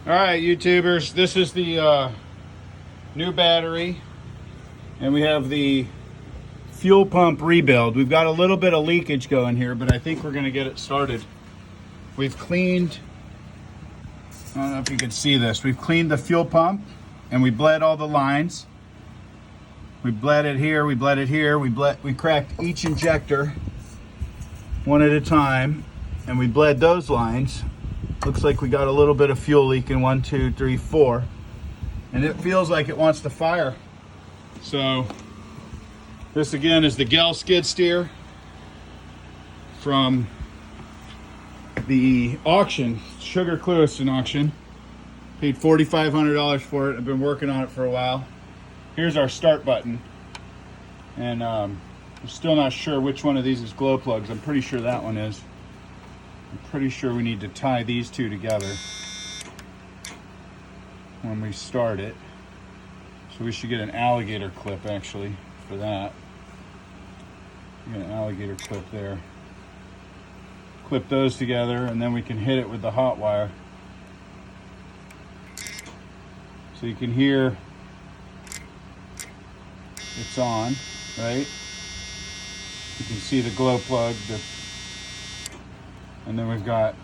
All right, YouTubers, this is the new battery, and we have the fuel pump rebuild. We've got a little bit of leakage going here, but I think we're gonna get it started. We've cleaned, I don't know if you can see this, we've cleaned the fuel pump and we bled all the lines. We bled it here, we bled it here, we cracked each injector one at a time, and we bled those lines. Looks like we got a little bit of fuel leak in 1, 2, 3, 4, and it feels like it wants to fire. So this again is the gehl skid steer from the auction, Sugar Clewiston auction. Paid $4,500 for it. I've been working on it for a while. Here's our start button, and I'm still not sure which one of these is glow plugs. I'm pretty sure that one is. I'm pretty sure we need to tie these two together when we start it. So we should get an alligator clip actually for that. Get an alligator clip there. Clip those together, and then we can hit it with the hot wire. So you can hear it's on, right? You can see the glow plug, and then we've got